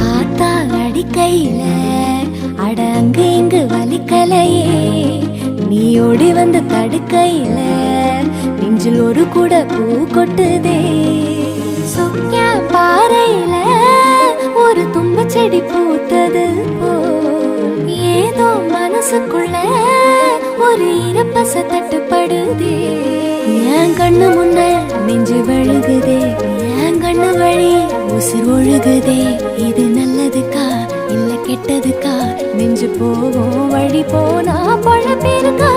ஆத்தா அடிக்கையில அட அங்கு இங்கு வலிக்கலையே, நீ ஓடி வந்து தடுக்கையில நெஞ்சில் ஒரு கூட பூ கொட்டுதே. சொக்கிய பாறையில ஒரு தும்ப செடி பூத்தது போ, ஏதோ மனசுக்குள்ள ஒரு இரப்பச தட்டுப்படுதே. என் கண்ணு முன்ன நெஞ்சு வழுகுதே, என் கண்ணு வழி உசிர் ஒழுகுதே. இது நல்லதுக்கா இல்ல கெட்டதுக்கா, நெஞ்சு போகும் வழி போனா பழ பேருக்கா.